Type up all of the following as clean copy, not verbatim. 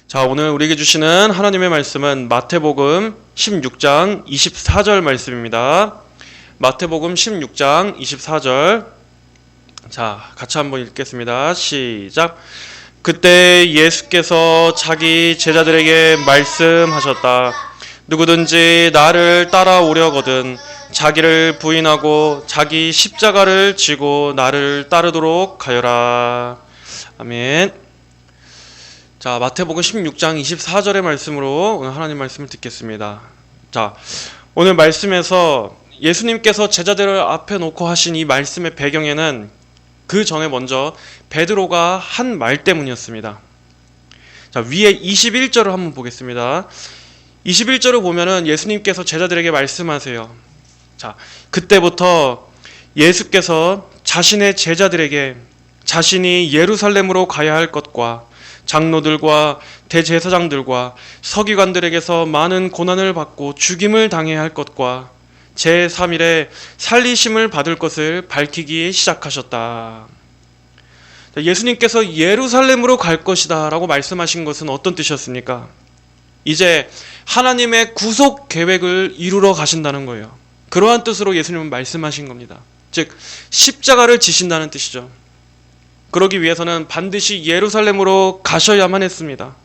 자, 오늘 우리에게 주시는 하나님의 말씀은 마태복음 16장 24절 말씀입니다. 마태복음 16장 24절. 자, 같이 한번 읽겠습니다. 시작. 그때 예수께서 자기 제자들에게 말씀하셨다. 누구든지 나를 따라오려거든 자기를 부인하고 자기 십자가를 지고 나를 따르도록 하여라. 아멘. 자, 마태복음 16장 24절의 말씀으로 오늘 하나님 말씀을 듣겠습니다. 자, 오늘 말씀에서 예수님께서 제자들을 앞에 놓고 하신 이 말씀의 배경에는 그 전에 먼저 베드로가 한 말 때문이었습니다. 자, 위에 21절을 한번 보겠습니다. 21절을 보면은 예수님께서 제자들에게 말씀하세요. 자, 그때부터 예수께서 자신의 제자들에게 자신이 예루살렘으로 가야 할 것과 장로들과 대제사장들과 서기관들에게서 많은 고난을 받고 죽임을 당해야 할 것과 제3일에 살리심을 받을 것을 밝히기 시작하셨다. 예수님께서 예루살렘으로 갈 것이다 라고 말씀하신 것은 어떤 뜻이었습니까? 이제 하나님의 구속 계획을 이루러 가신다는 거예요. 그러한 뜻으로 예수님은 말씀하신 겁니다. 즉 십자가를 지신다는 뜻이죠. 그러기 위해서는 반드시 예루살렘으로 가셔야만 했습니다.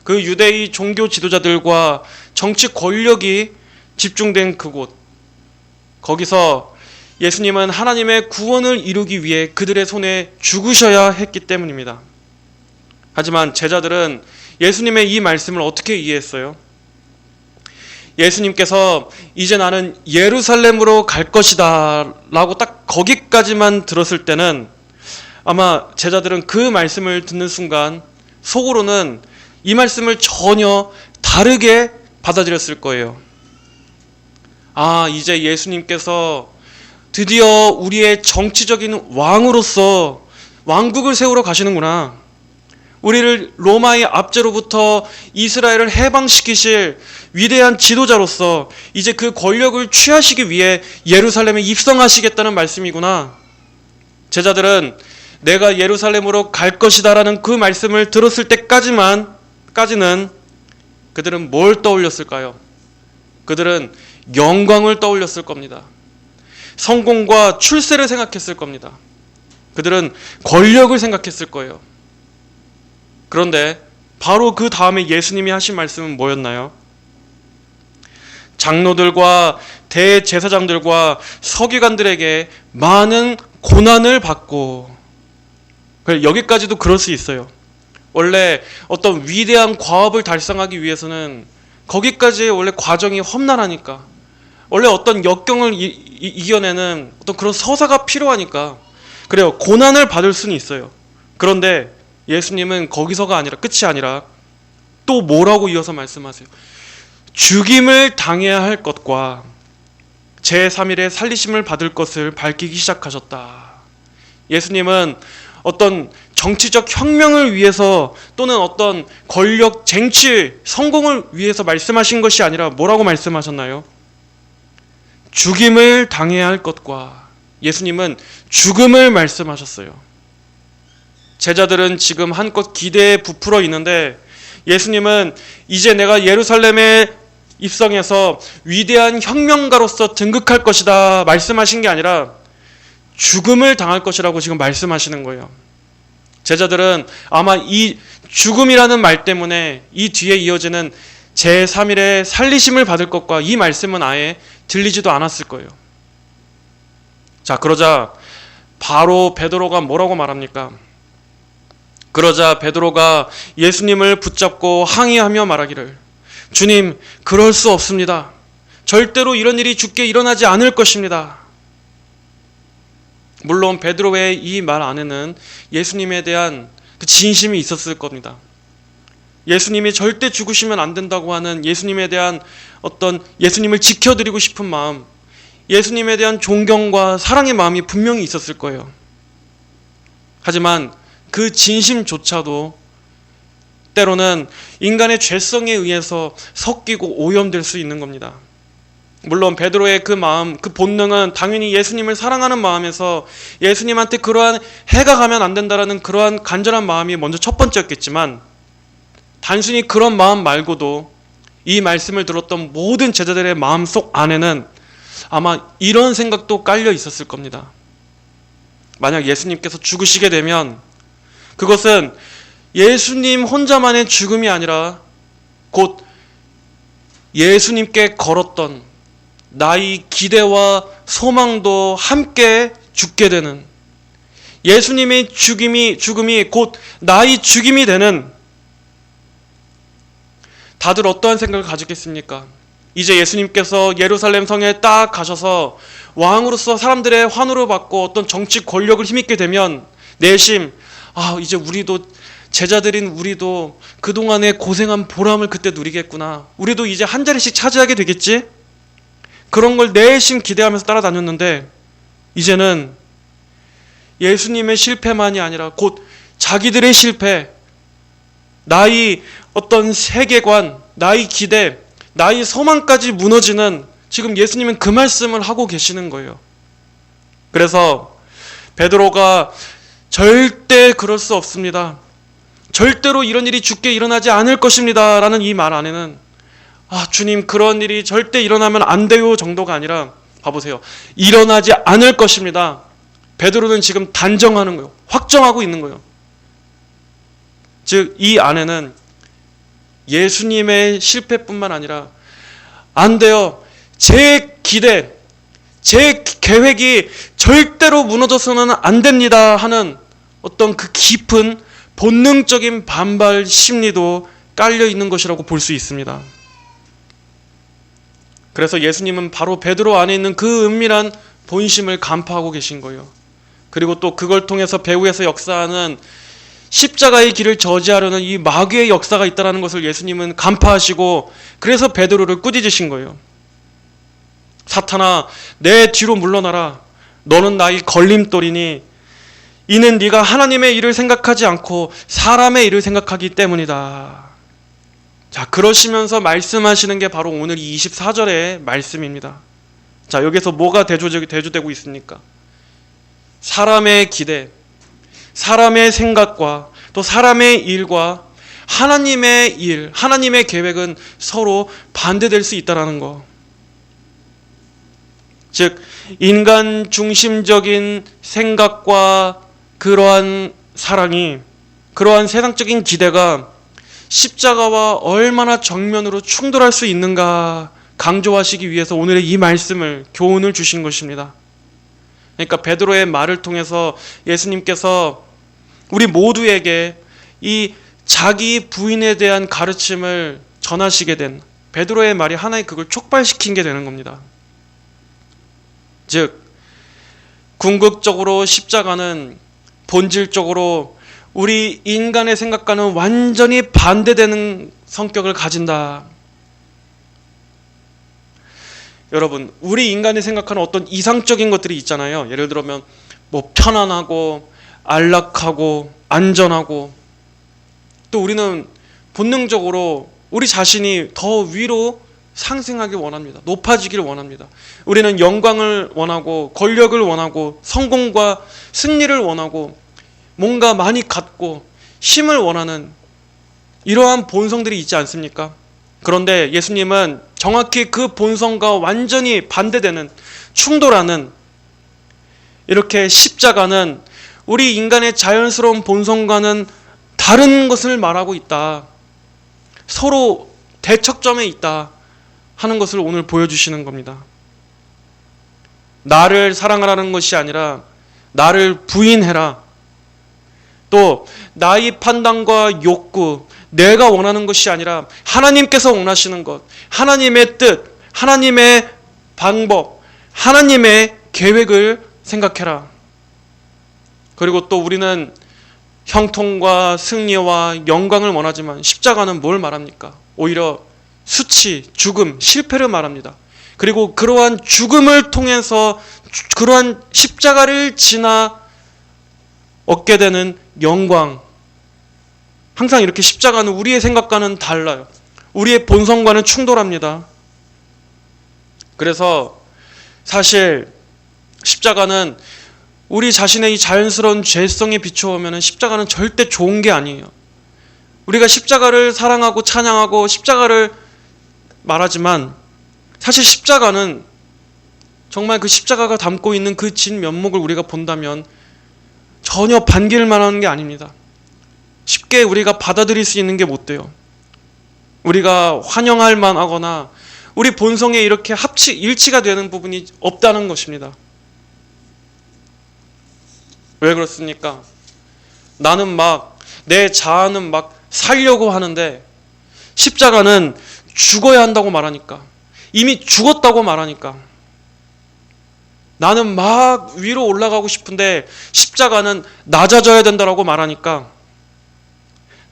그 유대의 종교 지도자들과 정치 권력이 집중된 그곳, 거기서 예수님은 하나님의 구원을 이루기 위해 그들의 손에 죽으셔야 했기 때문입니다. 하지만 제자들은 예수님의 이 말씀을 어떻게 이해했어요? 예수님께서 이제 나는 예루살렘으로 갈 것이다 라고 딱 거기까지만 들었을 때는 아마 제자들은 그 말씀을 듣는 순간 속으로는 이 말씀을 전혀 다르게 받아들였을 거예요. 아, 이제 예수님께서 드디어 우리의 정치적인 왕으로서 왕국을 세우러 가시는구나. 우리를 로마의 압제로부터 이스라엘을 해방시키실 위대한 지도자로서 이제 그 권력을 취하시기 위해 예루살렘에 입성하시겠다는 말씀이구나. 제자들은 내가 예루살렘으로 갈 것이다라는 그 말씀을 들었을 때까지는 그들은 뭘 떠올렸을까요? 그들은 영광을 떠올렸을 겁니다. 성공과 출세를 생각했을 겁니다. 그들은 권력을 생각했을 거예요. 그런데 바로 그 다음에 예수님이 하신 말씀은 뭐였나요? 장로들과 대제사장들과 서기관들에게 많은 고난을 받고, 여기까지도 그럴 수 있어요. 원래 어떤 위대한 과업을 달성하기 위해서는 거기까지의 원래 과정이 험난하니까, 원래 어떤 역경을 이겨내는 어떤 그런 서사가 필요하니까 그래요. 고난을 받을 수는 있어요. 그런데 예수님은 거기서가 아니라, 끝이 아니라 또 뭐라고 이어서 말씀하세요? 죽임을 당해야 할 것과 제3일에 살리심을 받을 것을 밝히기 시작하셨다. 예수님은 어떤 정치적 혁명을 위해서 또는 어떤 권력, 쟁취, 성공을 위해서 말씀하신 것이 아니라 뭐라고 말씀하셨나요? 죽임을 당해야 할 것과 예수님은 죽음을 말씀하셨어요. 제자들은 지금 한껏 기대에 부풀어 있는데 예수님은 이제 내가 예루살렘에 입성해서 위대한 혁명가로서 등극할 것이다 말씀하신 게 아니라 죽음을 당할 것이라고 지금 말씀하시는 거예요. 제자들은 아마 이 죽음이라는 말 때문에 이 뒤에 이어지는 제3일에 살리심을 받을 것과 이 말씀은 아예 들리지도 않았을 거예요. 자, 그러자 바로 베드로가 뭐라고 말합니까? 그러자 베드로가 예수님을 붙잡고 항의하며 말하기를, 주님, 그럴 수 없습니다. 절대로 이런 일이 주께 일어나지 않을 것입니다. 물론 베드로의 이 말 안에는 예수님에 대한 그 진심이 있었을 겁니다. 예수님이 절대 죽으시면 안 된다고 하는 예수님에 대한 어떤 예수님을 지켜드리고 싶은 마음, 예수님에 대한 존경과 사랑의 마음이 분명히 있었을 거예요. 하지만 그 진심조차도 때로는 인간의 죄성에 의해서 섞이고 오염될 수 있는 겁니다. 물론 베드로의 그 마음, 그 본능은 당연히 예수님을 사랑하는 마음에서 예수님한테 그러한 해가 가면 안 된다라는 그러한 간절한 마음이 먼저 첫 번째였겠지만, 단순히 그런 마음 말고도 이 말씀을 들었던 모든 제자들의 마음속 안에는 아마 이런 생각도 깔려 있었을 겁니다. 만약 예수님께서 죽으시게 되면 그것은 예수님 혼자만의 죽음이 아니라 곧 예수님께 걸었던 나의 기대와 소망도 함께 죽게 되는, 예수님의 죽음이 곧 나의 죽임이 되는, 다들 어떠한 생각을 가지겠습니까? 이제 예수님께서 예루살렘 성에 딱 가셔서 왕으로서 사람들의 환호를 받고 어떤 정치 권력을 힘입게 되면 내심 이제 우리도, 제자들인 우리도 그동안에 고생한 보람을 그때 누리겠구나, 우리도 이제 한 자리씩 차지하게 되겠지? 그런 걸 내심 기대하면서 따라다녔는데 이제는 예수님의 실패만이 아니라 곧 자기들의 실패, 나의 어떤 세계관, 나의 기대, 나의 소망까지 무너지는, 지금 예수님은 그 말씀을 하고 계시는 거예요. 그래서 베드로가 절대 그럴 수 없습니다, 절대로 이런 일이 주께 일어나지 않을 것입니다 라는 이 말 안에는 주님, 그런 일이 절대 일어나면 안 돼요 정도가 아니라, 봐보세요, 일어나지 않을 것입니다. 베드로는 지금 단정하는 거예요. 확정하고 있는 거예요. 즉 이 안에는 예수님의 실패뿐만 아니라 안 돼요, 제 기대, 제 계획이 절대로 무너져서는 안 됩니다 하는 어떤 그 깊은 본능적인 반발 심리도 깔려 있는 것이라고 볼 수 있습니다. 그래서 예수님은 바로 베드로 안에 있는 그 은밀한 본심을 간파하고 계신 거예요. 그리고 또 그걸 통해서 배후에서 역사하는 십자가의 길을 저지하려는 이 마귀의 역사가 있다는 것을 예수님은 간파하시고, 그래서 베드로를 꾸짖으신 거예요. 사탄아, 내 뒤로 물러나라. 너는 나의 걸림돌이니 이는 네가 하나님의 일을 생각하지 않고 사람의 일을 생각하기 때문이다. 자, 그러시면서 말씀하시는 게 바로 오늘 이 24절의 말씀입니다. 자, 여기서 뭐가 대조되고 있습니까? 사람의 기대, 사람의 생각과 또 사람의 일과 하나님의 일, 하나님의 계획은 서로 반대될 수 있다는 거. 즉 인간 중심적인 생각과 그러한 사랑이, 그러한 세상적인 기대가 십자가와 얼마나 정면으로 충돌할 수 있는가 강조하시기 위해서 오늘의 이 말씀을, 교훈을 주신 것입니다. 그러니까 베드로의 말을 통해서 예수님께서 우리 모두에게 이 자기 부인에 대한 가르침을 전하시게 된, 베드로의 말이 하나의 그걸 촉발시킨 게 되는 겁니다. 즉 궁극적으로 십자가는 본질적으로 우리 인간의 생각과는 완전히 반대되는 성격을 가진다. 여러분, 우리 인간이 생각하는 어떤 이상적인 것들이 있잖아요. 예를 들면 뭐 편안하고 안락하고 안전하고, 또 우리는 본능적으로 우리 자신이 더 위로 상승하길 원합니다. 높아지길 원합니다. 우리는 영광을 원하고 권력을 원하고 성공과 승리를 원하고 뭔가 많이 갖고 힘을 원하는 이러한 본성들이 있지 않습니까? 그런데 예수님은 정확히 그 본성과 완전히 반대되는, 충돌하는, 이렇게 십자가는 우리 인간의 자연스러운 본성과는 다른 것을 말하고 있다, 서로 대척점에 있다 하는 것을 오늘 보여주시는 겁니다. 나를 사랑하라는 것이 아니라 나를 부인해라, 또 나의 판단과 욕구, 내가 원하는 것이 아니라 하나님께서 원하시는 것, 하나님의 뜻, 하나님의 방법, 하나님의 계획을 생각해라. 그리고 또 우리는 형통과 승리와 영광을 원하지만 십자가는 뭘 말합니까? 오히려 수치, 죽음, 실패를 말합니다. 그리고 그러한 죽음을 통해서 그러한 십자가를 지나 얻게 되는 영광, 항상 이렇게 십자가는 우리의 생각과는 달라요. 우리의 본성과는 충돌합니다. 그래서 사실 십자가는 우리 자신의 이 자연스러운 죄성에 비추어보면 십자가는 절대 좋은 게 아니에요. 우리가 십자가를 사랑하고 찬양하고 십자가를 말하지만 사실 십자가는 정말 그 십자가가 담고 있는 그 진면목을 우리가 본다면 전혀 반길 만한 게 아닙니다. 쉽게 우리가 받아들일 수 있는 게 못 돼요. 우리가 환영할 만하거나 우리 본성에 이렇게 일치가 되는 부분이 없다는 것입니다. 왜 그렇습니까? 나는 내 자아는 살려고 하는데 십자가는 죽어야 한다고 말하니까, 이미 죽었다고 말하니까, 나는 위로 올라가고 싶은데 십자가는 낮아져야 된다고 말하니까,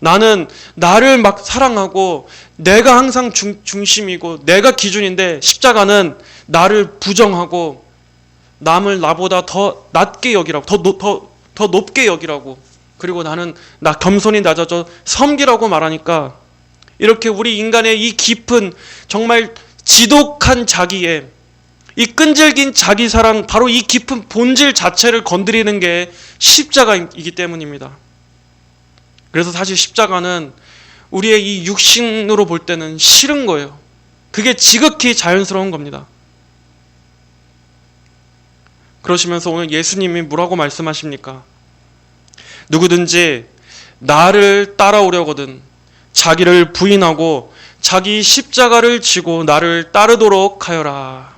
나는 나를 사랑하고 내가 항상 중심이고 내가 기준인데 십자가는 나를 부정하고 남을 나보다 더 낮게 여기라고, 더 높게 여기라고, 그리고 나는 겸손히 낮아져 섬기라고 말하니까, 이렇게 우리 인간의 이 깊은 정말 지독한 자기의 이 끈질긴 자기 사랑, 바로 이 깊은 본질 자체를 건드리는 게 십자가이기 때문입니다. 그래서 사실 십자가는 우리의 이 육신으로 볼 때는 싫은 거예요. 그게 지극히 자연스러운 겁니다. 그러시면서 오늘 예수님이 뭐라고 말씀하십니까? 누구든지 나를 따라오려거든 자기를 부인하고 자기 십자가를 지고 나를 따르도록 하여라.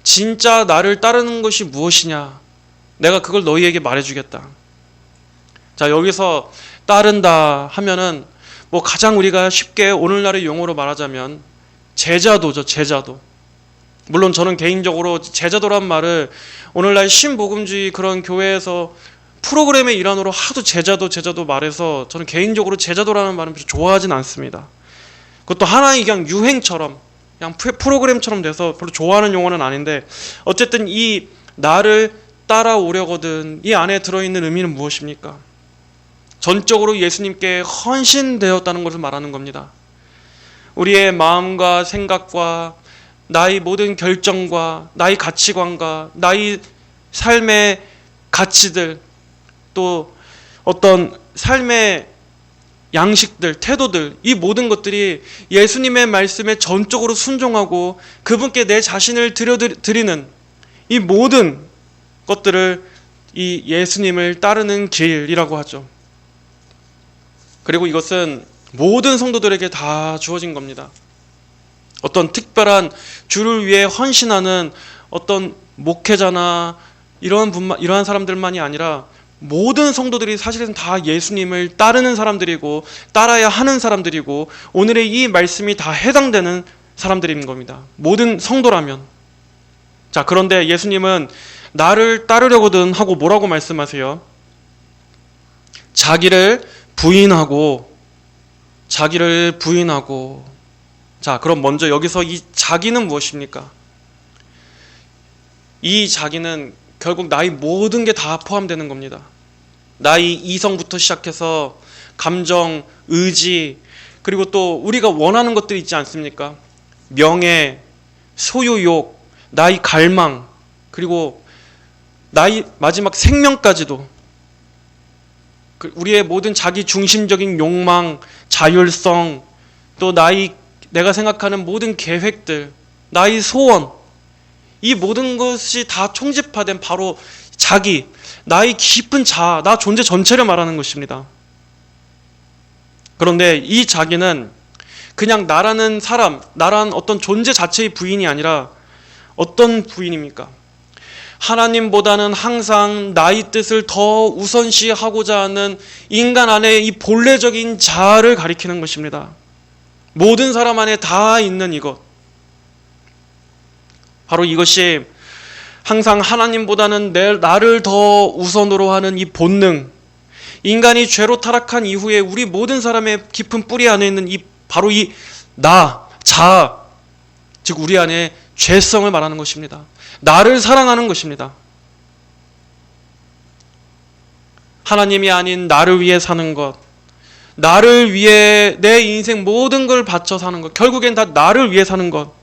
진짜 나를 따르는 것이 무엇이냐? 내가 그걸 너희에게 말해주겠다. 자, 여기서 따른다 하면은 가장 우리가 쉽게 오늘날의 용어로 말하자면 제자도죠, 제자도. 물론 저는 개인적으로 제자도란 말을 오늘날 신복음주의 그런 교회에서 프로그램의 일환으로 하도 제자도 말해서 저는 개인적으로 제자도라는 말은 별로 좋아하진 않습니다. 그것도 하나의 그냥 유행처럼, 그냥 프로그램처럼 돼서 별로 좋아하는 용어는 아닌데, 어쨌든 이 나를 따라오려거든 이 안에 들어있는 의미는 무엇입니까? 전적으로 예수님께 헌신되었다는 것을 말하는 겁니다. 우리의 마음과 생각과 나의 모든 결정과 나의 가치관과 나의 삶의 가치들, 또 어떤 삶의 양식들, 태도들, 이 모든 것들이 예수님의 말씀에 전적으로 순종하고 그분께 내 자신을 드리는 이 모든 것들을 이 예수님을 따르는 길이라고 하죠. 그리고 이것은 모든 성도들에게 다 주어진 겁니다. 어떤 특별한 주를 위해 헌신하는 어떤 목회자나 이러한 사람들만이 아니라 모든 성도들이 사실은 다 예수님을 따르는 사람들이고 따라야 하는 사람들이고 오늘의 이 말씀이 다 해당되는 사람들인 겁니다. 모든 성도라면. 자, 그런데 예수님은 나를 따르려거든 하고 뭐라고 말씀하세요? 자기를 부인하고. 자, 그럼 먼저 여기서 이 자기는 무엇입니까? 이 자기는 결국 나의 모든 게 다 포함되는 겁니다. 나의 이성부터 시작해서 감정, 의지, 그리고 또 우리가 원하는 것들이 있지 않습니까? 명예, 소유욕, 나의 갈망, 그리고 나의 마지막 생명까지도, 우리의 모든 자기 중심적인 욕망, 자율성, 또 내가 생각하는 모든 계획들, 나의 소원, 이 모든 것이 다 총집화된 바로 자기, 나의 깊은 자아, 나 존재 전체를 말하는 것입니다. 그런데 이 자기는 그냥 나라는 사람, 나란 어떤 존재 자체의 부인이 아니라 어떤 부인입니까? 하나님보다는 항상 나의 뜻을 더 우선시하고자 하는 인간 안에 이 본래적인 자아를 가리키는 것입니다. 모든 사람 안에 다 있는 이것. 바로 이것이 항상 하나님보다는 나를 더 우선으로 하는 이 본능, 인간이 죄로 타락한 이후에 우리 모든 사람의 깊은 뿌리 안에 있는 바로 이 자아, 즉 우리 안에 죄성을 말하는 것입니다. 나를 사랑하는 것입니다. 하나님이 아닌 나를 위해 사는 것, 나를 위해 내 인생 모든 걸 바쳐 사는 것, 결국엔 다 나를 위해 사는 것.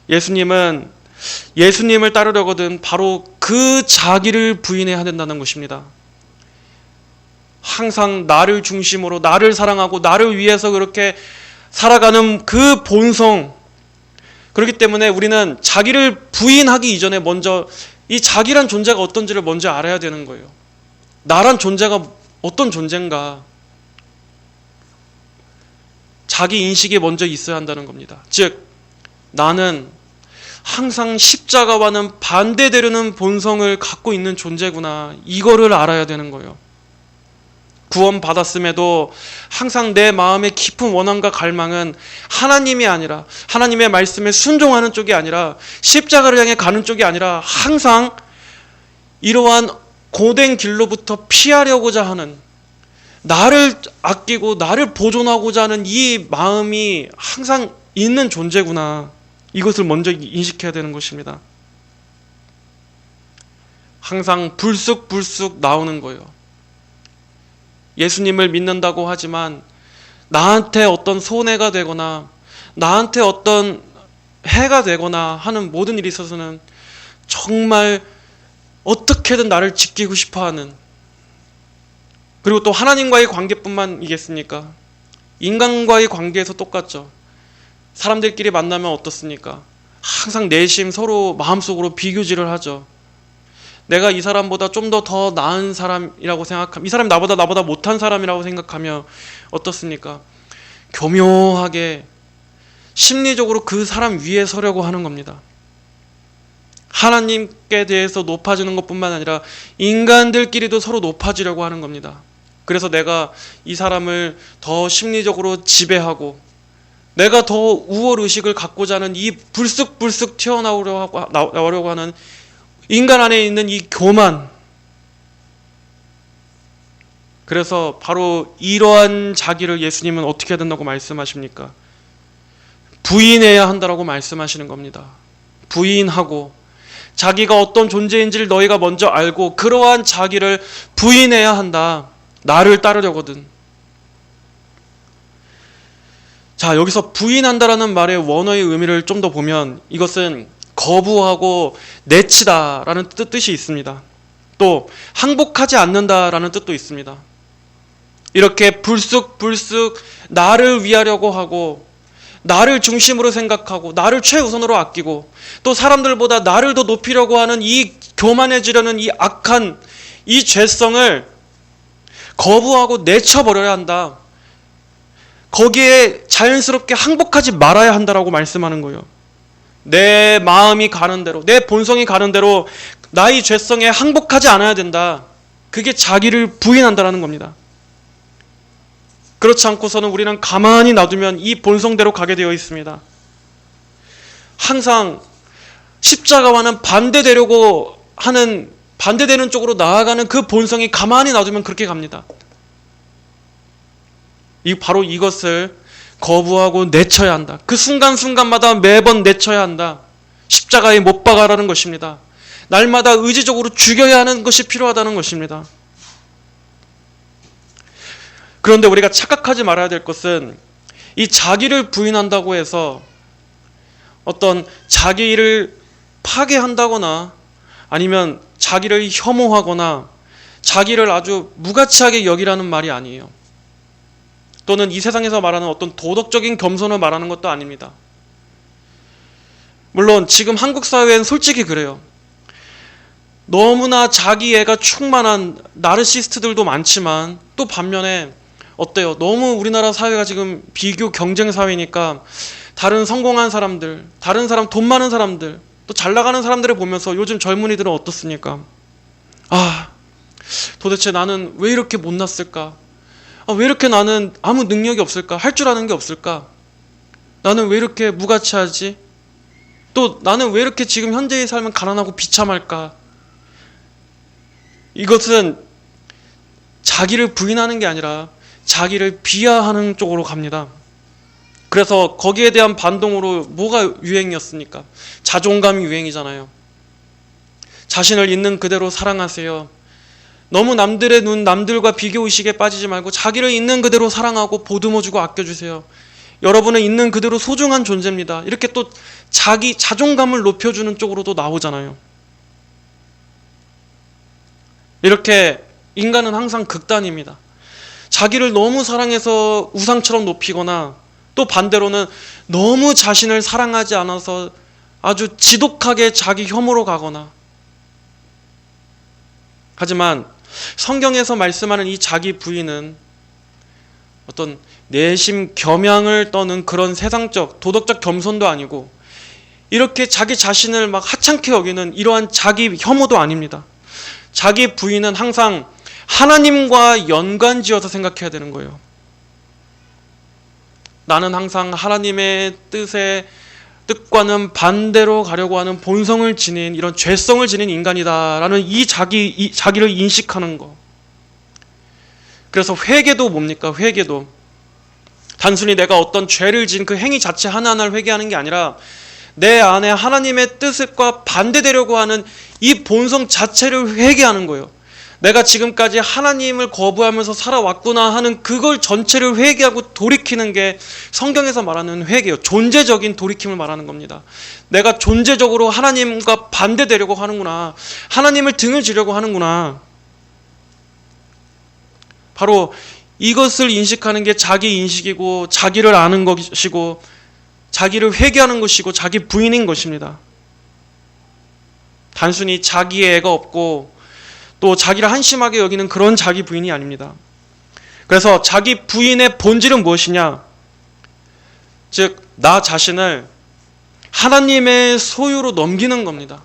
예수님은 예수님을 따르려거든 바로 그 자기를 부인해야 된다는 것입니다. 항상 나를 중심으로 나를 사랑하고 나를 위해서 그렇게 살아가는 그 본성, 그렇기 때문에 우리는 자기를 부인하기 이전에 먼저 이 자기란 존재가 어떤지를 먼저 알아야 되는 거예요. 나란 존재가 어떤 존재인가, 자기 인식이 먼저 있어야 한다는 겁니다. 즉 나는 항상 십자가와는 반대되려는 본성을 갖고 있는 존재구나, 이거를 알아야 되는 거예요. 구원 받았음에도 항상 내 마음의 깊은 원함과 갈망은 하나님이 아니라, 하나님의 말씀에 순종하는 쪽이 아니라, 십자가를 향해 가는 쪽이 아니라 항상 이러한 고된 길로부터 피하려고자 하는, 나를 아끼고 나를 보존하고자 하는 이 마음이 항상 있는 존재구나, 이것을 먼저 인식해야 되는 것입니다. 항상 불쑥불쑥 나오는 거예요. 예수님을 믿는다고 하지만 나한테 어떤 손해가 되거나 나한테 어떤 해가 되거나 하는 모든 일에 있어서는 정말 어떻게든 나를 지키고 싶어하는, 그리고 또 하나님과의 관계뿐만이겠습니까? 인간과의 관계에서 똑같죠. 사람들끼리 만나면 어떻습니까? 항상 내심 서로 마음속으로 비교질을 하죠. 내가 이 사람보다 좀 더 나은 사람이라고 생각하면, 이 사람이 나보다 못한 사람이라고 생각하면 어떻습니까? 교묘하게 심리적으로 그 사람 위에 서려고 하는 겁니다. 하나님께 대해서 높아지는 것뿐만 아니라 인간들끼리도 서로 높아지려고 하는 겁니다. 그래서 내가 이 사람을 더 심리적으로 지배하고 내가 더 우월의식을 갖고자 하는 이 불쑥불쑥 튀어나오려고 하는 인간 안에 있는 이 교만, 그래서 바로 이러한 자기를 예수님은 어떻게 해야 된다고 말씀하십니까? 부인해야 한다라고 말씀하시는 겁니다. 부인하고 자기가 어떤 존재인지를 너희가 먼저 알고 그러한 자기를 부인해야 한다. 나를 따르려거든. 자, 여기서 부인한다라는 말의 원어의 의미를 좀 더 보면 이것은 거부하고 내치다라는 뜻이 있습니다. 또 항복하지 않는다라는 뜻도 있습니다. 이렇게 불쑥불쑥 나를 위하려고 하고 나를 중심으로 생각하고 나를 최우선으로 아끼고 또 사람들보다 나를 더 높이려고 하는 이 교만해지려는 이 악한 이 죄성을 거부하고 내쳐버려야 한다. 거기에 자연스럽게 항복하지 말아야 한다라고 말씀하는 거예요. 내 마음이 가는 대로, 내 본성이 가는 대로 나의 죄성에 항복하지 않아야 된다. 그게 자기를 부인한다라는 겁니다. 그렇지 않고서는 우리는 가만히 놔두면 이 본성대로 가게 되어 있습니다. 항상 십자가와는 반대되려고 하는, 반대되는 쪽으로 나아가는 그 본성이 가만히 놔두면 그렇게 갑니다. 바로 이것을 거부하고 내쳐야 한다. 그 순간순간마다 매번 내쳐야 한다. 십자가에 못 박아라는 것입니다. 날마다 의지적으로 죽여야 하는 것이 필요하다는 것입니다. 그런데 우리가 착각하지 말아야 될 것은 이 자기를 부인한다고 해서 어떤 자기를 파괴한다거나 아니면 자기를 혐오하거나 자기를 아주 무가치하게 여기라는 말이 아니에요. 또는 이 세상에서 말하는 어떤 도덕적인 겸손을 말하는 것도 아닙니다. 물론 지금 한국 사회엔 솔직히 그래요. 너무나 자기애가 충만한 나르시스트들도 많지만 또 반면에 어때요? 너무 우리나라 사회가 지금 비교 경쟁 사회니까 다른 성공한 사람들, 다른 사람, 돈 많은 사람들, 또 잘 나가는 사람들을 보면서 요즘 젊은이들은 어떻습니까? 아, 도대체 나는 왜 이렇게 못났을까? 왜 이렇게 나는 아무 능력이 없을까? 할 줄 아는 게 없을까? 나는 왜 이렇게 무가치하지? 또 나는 왜 이렇게 지금 현재의 삶은 가난하고 비참할까? 이것은 자기를 부인하는 게 아니라 자기를 비하하는 쪽으로 갑니다. 그래서 거기에 대한 반동으로 뭐가 유행이었습니까? 자존감이 유행이잖아요. 자신을 있는 그대로 사랑하세요. 너무 남들의 눈, 남들과 비교의식에 빠지지 말고 자기를 있는 그대로 사랑하고 보듬어주고 아껴주세요. 여러분은 있는 그대로 소중한 존재입니다. 이렇게 또 자기 자존감을 높여주는 쪽으로도 나오잖아요. 이렇게 인간은 항상 극단입니다. 자기를 너무 사랑해서 우상처럼 높이거나 또 반대로는 너무 자신을 사랑하지 않아서 아주 지독하게 자기 혐오로 가거나. 하지만 성경에서 말씀하는 이 자기 부인은 어떤 내심 겸양을 떠는 그런 세상적 도덕적 겸손도 아니고 이렇게 자기 자신을 막 하찮게 여기는 이러한 자기 혐오도 아닙니다. 자기 부인은 항상 하나님과 연관지어서 생각해야 되는 거예요. 나는 항상 하나님의 뜻과는 반대로 가려고 하는 본성을 지닌 이런 죄성을 지닌 인간이다라는 이 자기를 인식하는 거. 그래서 회개도 뭡니까? 회개도 단순히 내가 어떤 죄를 지은 그 행위 자체 하나하나를 회개하는 게 아니라 내 안에 하나님의 뜻과 반대되려고 하는 이 본성 자체를 회개하는 거예요. 내가 지금까지 하나님을 거부하면서 살아왔구나 하는 그걸 전체를 회개하고 돌이키는 게 성경에서 말하는 회개예요. 존재적인 돌이킴을 말하는 겁니다. 내가 존재적으로 하나님과 반대되려고 하는구나. 하나님을 등을 지려고 하는구나. 바로 이것을 인식하는 게 자기 인식이고 자기를 아는 것이고 자기를 회개하는 것이고 자기 부인인 것입니다. 단순히 자기의 애가 없고 또 자기를 한심하게 여기는 그런 자기 부인이 아닙니다. 그래서 자기 부인의 본질은 무엇이냐? 즉 나 자신을 하나님의 소유로 넘기는 겁니다.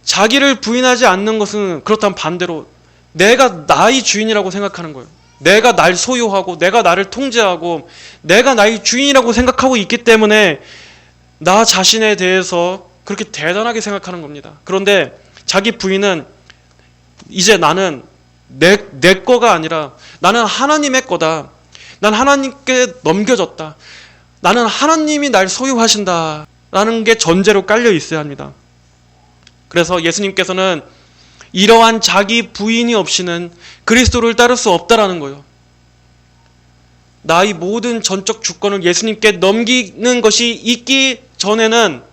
자기를 부인하지 않는 것은 그렇다면 반대로 내가 나의 주인이라고 생각하는 거예요. 내가 날 소유하고 내가 나를 통제하고 내가 나의 주인이라고 생각하고 있기 때문에 나 자신에 대해서 그렇게 대단하게 생각하는 겁니다. 그런데 자기 부인은 이제 나는 내 거가 아니라 나는 하나님의 거다. 난 하나님께 넘겨졌다. 나는 하나님이 날 소유하신다. 라는 게 전제로 깔려 있어야 합니다. 그래서 예수님께서는 이러한 자기 부인이 없이는 그리스도를 따를 수 없다라는 거예요. 나의 모든 전적 주권을 예수님께 넘기는 것이 있기 전에는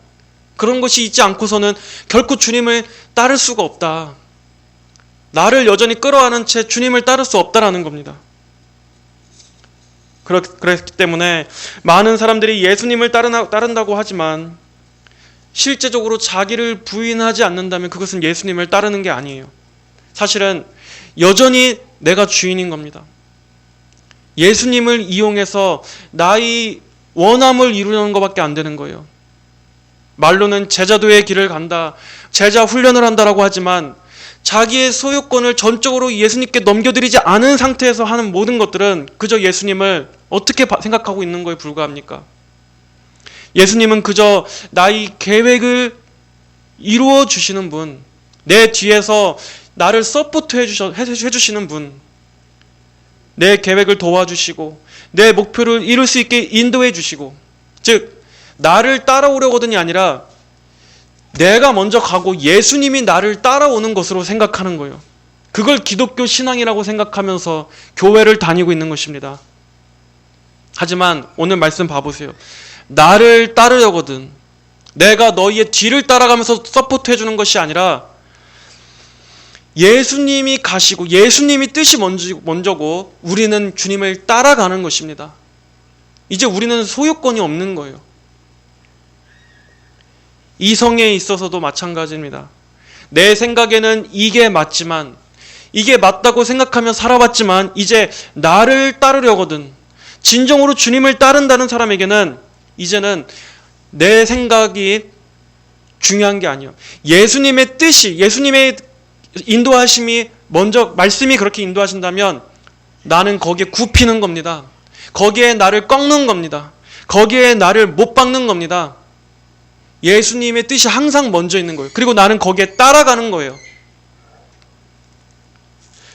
그런 것이 있지 않고서는 결코 주님을 따를 수가 없다. 나를 여전히 끌어안은 채 주님을 따를 수 없다라는 겁니다. 그렇기 때문에 많은 사람들이 예수님을 따른다고 하지만 실제적으로 자기를 부인하지 않는다면 그것은 예수님을 따르는 게 아니에요. 사실은 여전히 내가 주인인 겁니다. 예수님을 이용해서 나의 원함을 이루는 것밖에 안 되는 거예요. 말로는 제자도의 길을 간다, 제자 훈련을 한다라고 하지만 자기의 소유권을 전적으로 예수님께 넘겨드리지 않은 상태에서 하는 모든 것들은 그저 예수님을 어떻게 생각하고 있는 거에 불과합니까? 예수님은 그저 나의 계획을 이루어 주시는 분, 내 뒤에서 나를 서포트 해주시는 분, 내 계획을 도와주시고 내 목표를 이룰 수 있게 인도해 주시고, 즉 나를 따라오려거든이 아니라 내가 먼저 가고 예수님이 나를 따라오는 것으로 생각하는 거예요. 그걸 기독교 신앙이라고 생각하면서 교회를 다니고 있는 것입니다. 하지만 오늘 말씀 봐보세요. 나를 따르려거든 내가 너희의 뒤를 따라가면서 서포트 해주는 것이 아니라 예수님이 가시고 예수님이 뜻이 먼저고 우리는 주님을 따라가는 것입니다. 이제 우리는 소유권이 없는 거예요. 이성에 있어서도 마찬가지입니다. 내 생각에는 이게 맞지만, 이게 맞다고 생각하며 살아왔지만 이제 나를 따르려거든, 진정으로 주님을 따른다는 사람에게는 이제는 내 생각이 중요한 게 아니에요. 예수님의 뜻이, 예수님의 인도하심이 먼저, 말씀이 그렇게 인도하신다면 나는 거기에 굽히는 겁니다. 거기에 나를 꺾는 겁니다. 거기에 나를 못 박는 겁니다. 예수님의 뜻이 항상 먼저 있는 거예요. 그리고 나는 거기에 따라가는 거예요.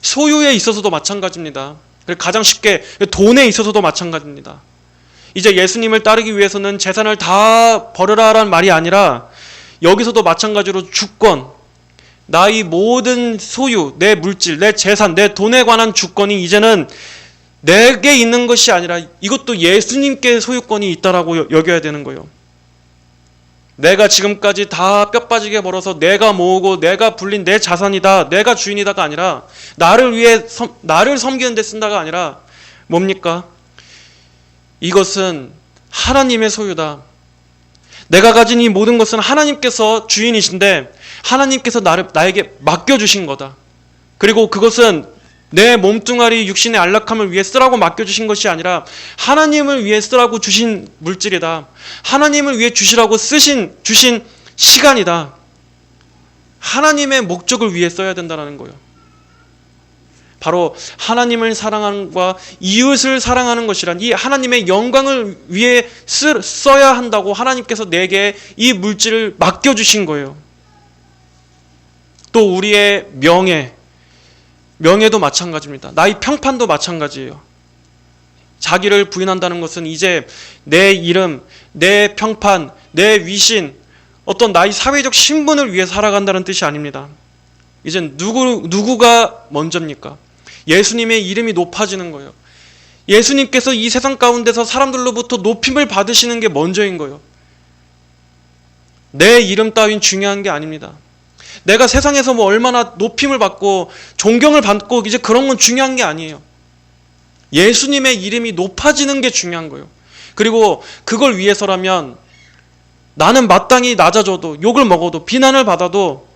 소유에 있어서도 마찬가지입니다. 가장 쉽게 돈에 있어서도 마찬가지입니다. 이제 예수님을 따르기 위해서는 재산을 다 버려라라는 말이 아니라 여기서도 마찬가지로 주권, 나의 모든 소유, 내 물질, 내 재산, 내 돈에 관한 주권이 이제는 내게 있는 것이 아니라 이것도 예수님께 소유권이 있다라고 여겨야 되는 거예요. 내가 지금까지 다 뼈 빠지게 벌어서 내가 모으고 내가 불린 내 자산이다, 내가 주인이다가 아니라 나를 위해 나를 섬기는 데 쓴다가 아니라 뭡니까? 이것은 하나님의 소유다. 내가 가진 이 모든 것은 하나님께서 주인이신데 하나님께서 나에게 맡겨주신 거다. 그리고 그것은 내 몸뚱아리 육신의 안락함을 위해 쓰라고 맡겨주신 것이 아니라 하나님을 위해 쓰라고 주신 물질이다. 하나님을 위해 주시라고 주신 시간이다. 하나님의 목적을 위해 써야 된다는 거예요. 바로 하나님을 사랑함과 이웃을 사랑하는 것이란 이 하나님의 영광을 위해 써야 한다고 하나님께서 내게 이 물질을 맡겨주신 거예요. 또 우리의 명예도 마찬가지입니다. 나의 평판도 마찬가지예요. 자기를 부인한다는 것은 이제 내 이름, 내 평판, 내 위신, 어떤 나의 사회적 신분을 위해 살아간다는 뜻이 아닙니다. 이젠 누구가 먼저입니까? 예수님의 이름이 높아지는 거예요. 예수님께서 이 세상 가운데서 사람들로부터 높임을 받으시는 게 먼저인 거예요. 내 이름 따윈 중요한 게 아닙니다. 내가 세상에서 얼마나 높임을 받고 존경을 받고 이제 그런 건 중요한 게 아니에요. 예수님의 이름이 높아지는 게 중요한 거예요. 그리고 그걸 위해서라면 나는 마땅히 낮아져도 욕을 먹어도 비난을 받아도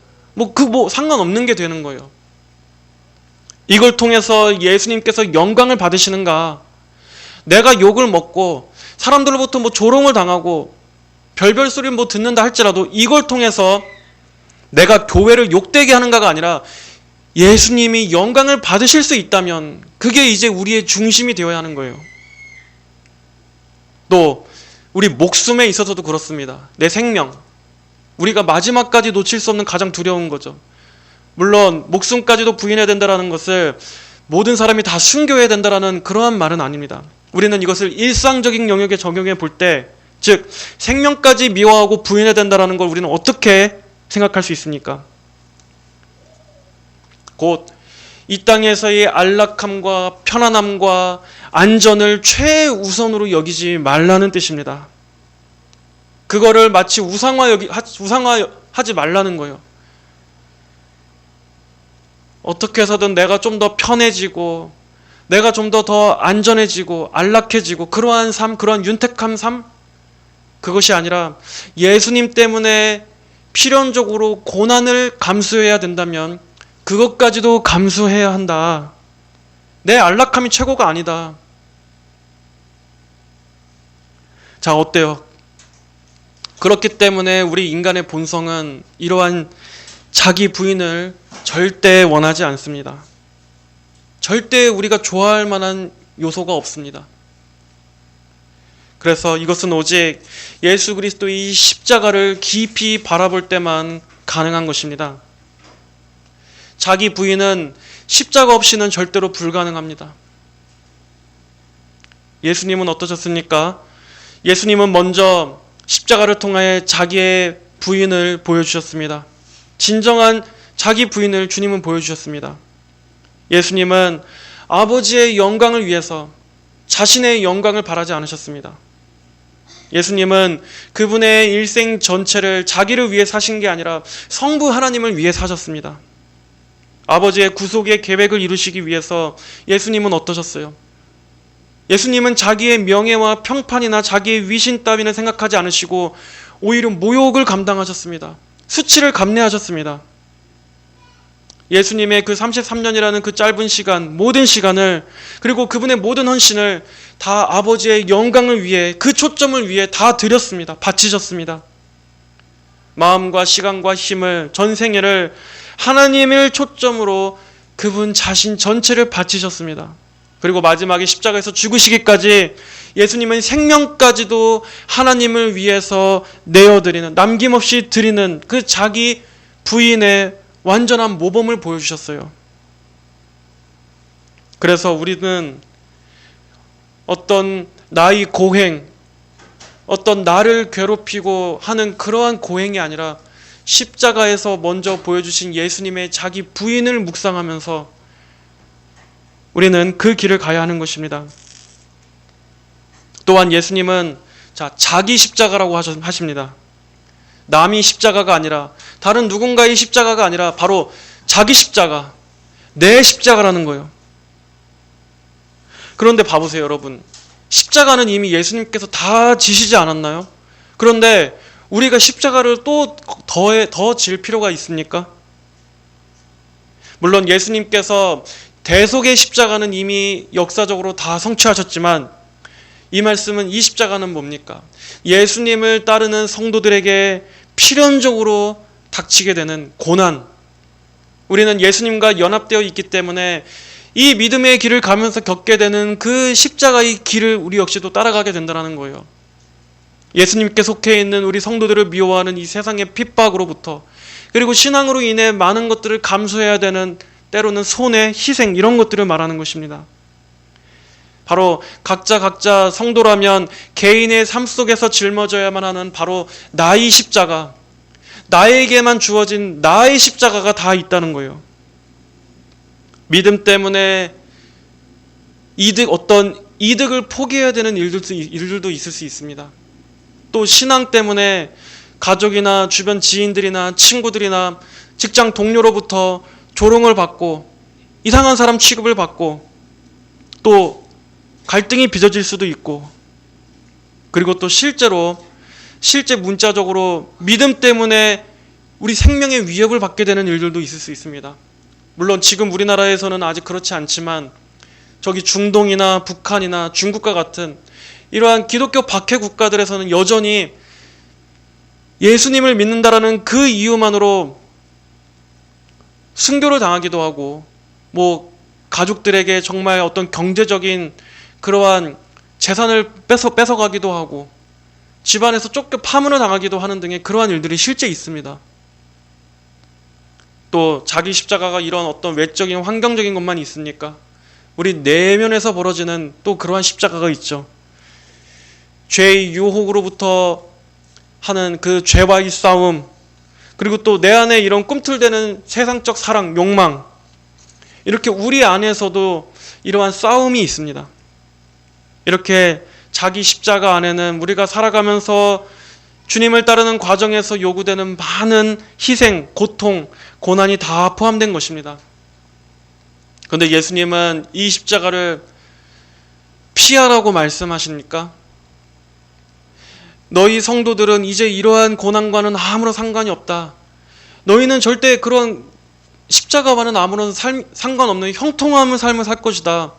상관없는 게 되는 거예요. 이걸 통해서 예수님께서 영광을 받으시는가? 내가 욕을 먹고 사람들로부터 조롱을 당하고 별별 소리 듣는다 할지라도 이걸 통해서 내가 교회를 욕되게 하는가가 아니라 예수님이 영광을 받으실 수 있다면 그게 이제 우리의 중심이 되어야 하는 거예요. 또 우리 목숨에 있어서도 그렇습니다. 내 생명, 우리가 마지막까지 놓칠 수 없는 가장 두려운 거죠. 물론 목숨까지도 부인해야 된다는 것을 모든 사람이 다 순교해야 된다는 그러한 말은 아닙니다. 우리는 이것을 일상적인 영역에 적용해 볼 때, 즉 생명까지 미워하고 부인해야 된다는 걸 우리는 어떻게 생각할 수 있습니까? 곧 이 땅에서의 안락함과 편안함과 안전을 최우선으로 여기지 말라는 뜻입니다. 그거를 마치 우상화하지 말라는 거예요. 어떻게 해서든 내가 좀 더 편해지고 내가 좀 더 안전해지고 안락해지고 그러한 삶, 그러한 윤택한 삶, 그것이 아니라 예수님 때문에 필연적으로 고난을 감수해야 된다면 그것까지도 감수해야 한다. 내 안락함이 최고가 아니다. 자, 어때요? 그렇기 때문에 우리 인간의 본성은 이러한 자기 부인을 절대 원하지 않습니다. 절대 우리가 좋아할 만한 요소가 없습니다. 그래서 이것은 오직 예수 그리스도의 십자가를 깊이 바라볼 때만 가능한 것입니다. 자기 부인은 십자가 없이는 절대로 불가능합니다. 예수님은 어떠셨습니까? 예수님은 먼저 십자가를 통하여 자기의 부인을 보여주셨습니다. 진정한 자기 부인을 주님은 보여주셨습니다. 예수님은 아버지의 영광을 위해서 자신의 영광을 바라지 않으셨습니다. 예수님은 그분의 일생 전체를 자기를 위해 사신 게 아니라 성부 하나님을 위해 사셨습니다. 아버지의 구속의 계획을 이루시기 위해서 예수님은 어떠셨어요? 예수님은 자기의 명예와 평판이나 자기의 위신 따위는 생각하지 않으시고 오히려 모욕을 감당하셨습니다. 수치를 감내하셨습니다. 예수님의 그 33년이라는 그 짧은 시간, 모든 시간을, 그리고 그분의 모든 헌신을 다 아버지의 영광을 위해, 그 초점을 위해 다 드렸습니다. 바치셨습니다. 마음과 시간과 힘을, 전생애를 하나님을 초점으로 그분 자신 전체를 바치셨습니다. 그리고 마지막에 십자가에서 죽으시기까지 예수님은 생명까지도 하나님을 위해서 내어드리는, 남김없이 드리는 그 자기 부인의 완전한 모범을 보여주셨어요. 그래서 우리는 어떤 나의 고행, 어떤 나를 괴롭히고 하는 그러한 고행이 아니라 십자가에서 먼저 보여주신 예수님의 자기 부인을 묵상하면서 우리는 그 길을 가야 하는 것입니다. 또한 예수님은 자기 십자가라고 하십니다. 남이 십자가가 아니라, 다른 누군가의 십자가가 아니라 바로 자기 십자가, 내 십자가라는 거예요. 그런데 봐보세요, 여러분. 십자가는 이미 예수님께서 다 지시지 않았나요? 그런데 우리가 십자가를 또 더 질 필요가 있습니까? 물론 예수님께서 대속의 십자가는 이미 역사적으로 다 성취하셨지만, 이 말씀은, 이 십자가는 뭡니까? 예수님을 따르는 성도들에게 필연적으로 닥치게 되는 고난. 우리는 예수님과 연합되어 있기 때문에 이 믿음의 길을 가면서 겪게 되는 그 십자가의 길을 우리 역시도 따라가게 된다는 거예요. 예수님께 속해 있는 우리 성도들을 미워하는 이 세상의 핍박으로부터, 그리고 신앙으로 인해 많은 것들을 감수해야 되는, 때로는 손해, 희생, 이런 것들을 말하는 것입니다. 바로 각자 성도라면 개인의 삶 속에서 짊어져야만 하는 바로 나의 십자가, 나에게만 주어진 나의 십자가가 다 있다는 거예요. 믿음 때문에 어떤 이득을 포기해야 되는 일들도 있을 수 있습니다. 또 신앙 때문에 가족이나 주변 지인들이나 친구들이나 직장 동료로부터 조롱을 받고 이상한 사람 취급을 받고 또 갈등이 빚어질 수도 있고, 그리고 또 실제 문자적으로 믿음 때문에 우리 생명의 위협을 받게 되는 일들도 있을 수 있습니다. 물론 지금 우리나라에서는 아직 그렇지 않지만 저기 중동이나 북한이나 중국과 같은 이러한 기독교 박해 국가들에서는 여전히 예수님을 믿는다라는 그 이유만으로 순교를 당하기도 하고, 가족들에게 정말 어떤 경제적인 그러한 재산을 뺏어가기도 하고, 집안에서 쫓겨 파문을 당하기도 하는 등의 그러한 일들이 실제 있습니다. 또 자기 십자가가 이런 어떤 외적인 환경적인 것만 있습니까? 우리 내면에서 벌어지는 또 그러한 십자가가 있죠. 죄의 유혹으로부터 하는 그 죄와의 싸움, 그리고 또 내 안에 이런 꿈틀대는 세상적 사랑, 욕망, 이렇게 우리 안에서도 이러한 싸움이 있습니다. 이렇게 자기 십자가 안에는 우리가 살아가면서 주님을 따르는 과정에서 요구되는 많은 희생, 고통, 고난이 다 포함된 것입니다. 그런데 예수님은 이 십자가를 피하라고 말씀하십니까? 너희 성도들은 이제 이러한 고난과는 아무런 상관이 없다. 너희는 절대 그런 십자가와는 아무런 상관없는 형통한 삶을 살 것이다.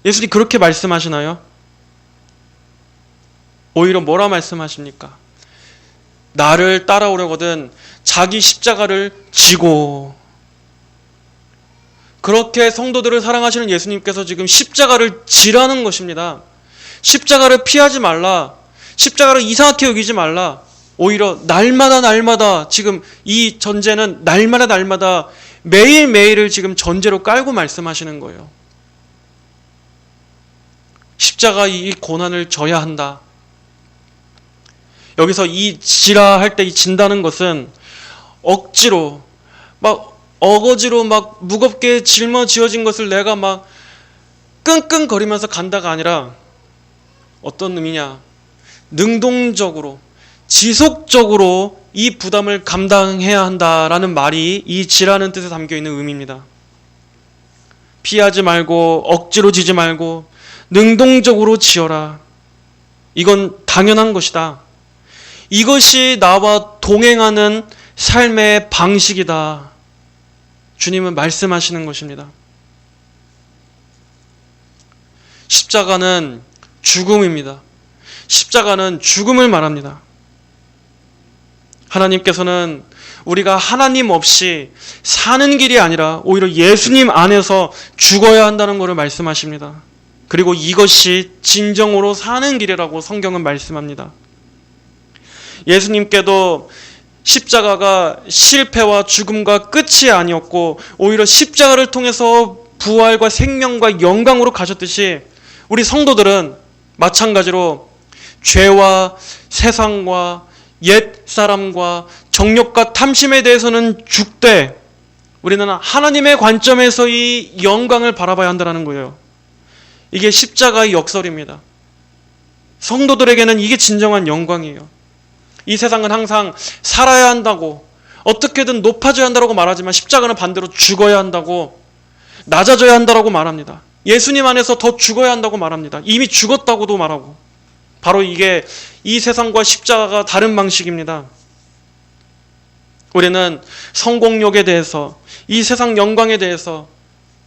예수님이 그렇게 말씀하시나요? 오히려 뭐라 말씀하십니까? 나를 따라오려거든 자기 십자가를 지고. 그렇게 성도들을 사랑하시는 예수님께서 지금 십자가를 지라는 것입니다. 십자가를 피하지 말라. 십자가를 이상하게 여기지 말라. 오히려 날마다 지금 이 전제는 날마다 매일매일을 지금 전제로 깔고 말씀하시는 거예요. 십자가 이 고난을 져야 한다. 여기서 이 지라 할 때 이 진다는 것은 억지로 어거지로 무겁게 짊어지어진 것을 내가 끙끙거리면서 간다가 아니라 어떤 의미냐? 능동적으로 지속적으로 이 부담을 감당해야 한다라는 말이 이 지라는 뜻에 담겨 있는 의미입니다. 피하지 말고 억지로 지지 말고 능동적으로 지어라. 이건 당연한 것이다. 이것이 나와 동행하는 삶의 방식이다. 주님은 말씀하시는 것입니다. 십자가는 죽음입니다. 십자가는 죽음을 말합니다. 하나님께서는 우리가 하나님 없이 사는 길이 아니라 오히려 예수님 안에서 죽어야 한다는 것을 말씀하십니다. 그리고 이것이 진정으로 사는 길이라고 성경은 말씀합니다. 예수님께도 십자가가 실패와 죽음과 끝이 아니었고 오히려 십자가를 통해서 부활과 생명과 영광으로 가셨듯이 우리 성도들은 마찬가지로 죄와 세상과 옛사람과 정욕과 탐심에 대해서는 죽되 우리는 하나님의 관점에서의 영광을 바라봐야 한다는 거예요. 이게 십자가의 역설입니다. 성도들에게는 이게 진정한 영광이에요. 이 세상은 항상 살아야 한다고, 어떻게든 높아져야 한다고 말하지만 십자가는 반대로 죽어야 한다고, 낮아져야 한다고 말합니다. 예수님 안에서 더 죽어야 한다고 말합니다. 이미 죽었다고도 말하고. 바로 이게 이 세상과 십자가가 다른 방식입니다. 우리는 성공욕에 대해서, 이 세상 영광에 대해서,